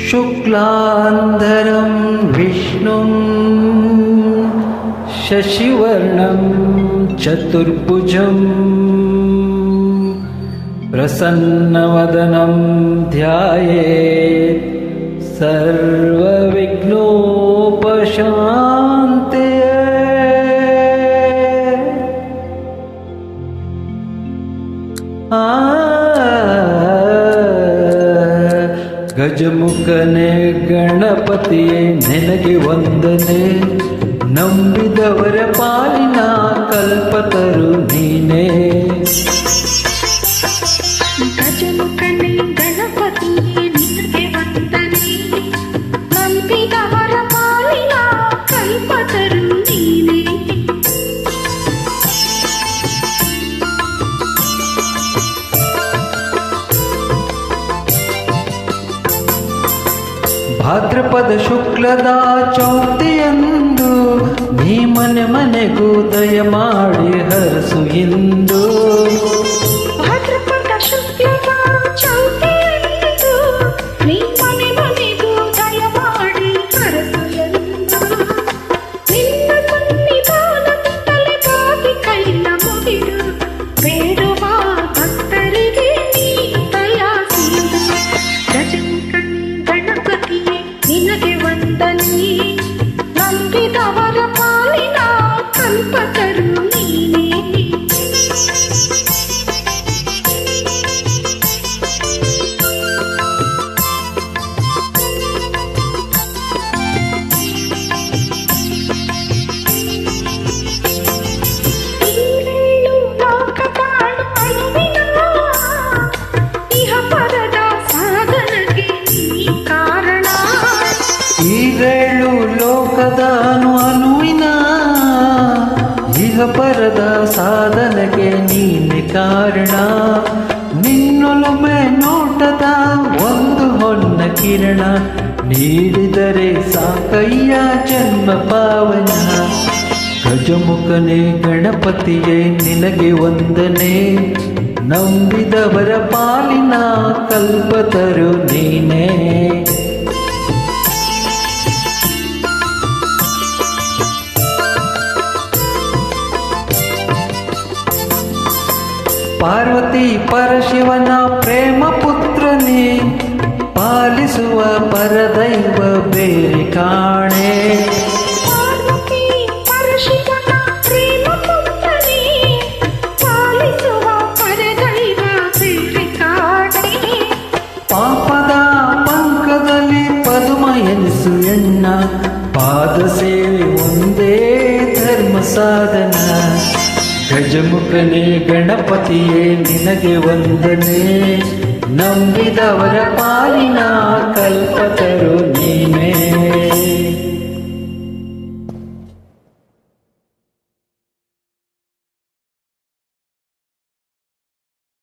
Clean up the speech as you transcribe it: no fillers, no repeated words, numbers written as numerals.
शुक्लांधरं विष्णुं शशिवर्णं चतुर्भुजं प्रसन्नवदनं ध्यायेत् सर्वविघ्नोपशान्तये। ಗಜಮುಖನೇ ಗಣಪತಿಯೇ ನಿನಗೆ ವಂದನೆ, ನಂಬಿದವರ ಪಾಲಿನ ಕಲ್ಪತರು ನೀನೇ. ಗಜಮುಖನೇ ಗಣಪತಿಯೇ ನಿನಗೆ ವಂದನೆ, ನಂಬಿದವರ ಪಾಲಿನ ಕಲ್ಪತರು ನೀನೇ. ಭಾದ್ರಪದ ಶುಕ್ಲದ ಚೌತಿಯಂದು ನೀ ಮನೆ ಮನೆಗೂ ದಯ ಮಾಡಿ ಹರಸು ಇಂದು. ಭಾದ್ರಪದ ಶುಕ್ಲದ ಚೌತಿಯಂದು ನೀ ಮನೆ ಮನೆಗೂ ದಯ ಮಾಡಿ ಹರಸು ಎಂದು. ನಿನ್ನ ಸನ್ನಿಧಾನದಿಂದಲೇ ಬಾಗಿ ಕೈಲ ಮುಗಿದು ಬೇಡುವ ಭಕ್ತರಿಗೆ ನೀ ದಯಾಸಿದು. ಗಜಮುಖನೇ ಗಣಪತಿಯೇ ನಿನಗೆ ವಂದನೆ, ನಂಬಿದವರ ಪಾಲಿನ ಕಲ್ಪತರು ನೀನೇ. ಈರೇಳು ಲೋಕದ ಅನುವಿನ ಇಹ ಪರದ ಸಾಧನೆಗೆ ನೀನೆ ಕಾರಣ. ನಿನ್ನೊಲುಮೆ ನೋಟದ ಒಂದು ಹೊನ್ನ ಕಿರಣ, ನೀಡಿದರೆ ಸಾಕಯ್ಯ ಜನ್ಮ ಪಾವನ. ಗಜಮುಖನೇ ಗಣಪತಿಯೇ ನಿನಗೆ ವಂದನೆ, ನಂಬಿದವರ ಪಾಲಿನ ಕಲ್ಪತರು ನೀನೇ. ಪಾರ್ವತಿ ಪರಶಿವನ ಪ್ರೇಮ ಪುತ್ರನೇ, ಪಾಲಿಸುವ ಪರದೈವ ಬೇರೆ ಕಾಣೆ. ಪಾರ್ವತಿ ಪರಶಿವನ ಪ್ರೇಮ ಪುತ್ರನೇ, ಪಾಲಿಸುವ ಪರದೈವ ಬೇರೆ ಕಾಣೆ. ಪಾಪದ ಪಂಕದಲ್ಲಿ ಪದುಮ ಎನಿಸು ಎಣ್ಣ, ಪಾದ ಸೇವೆ ಒಂದೇ ಧರ್ಮ ಸಾಧನ. ಗಜಮುಖನೇ ಗಣಪತಿಯೇ ನಿನಗೆ ವಂದನೆ, ನಂಬಿದವರ ಪಾಲಿನ ಕಲ್ಪತರು ನೀನೇ.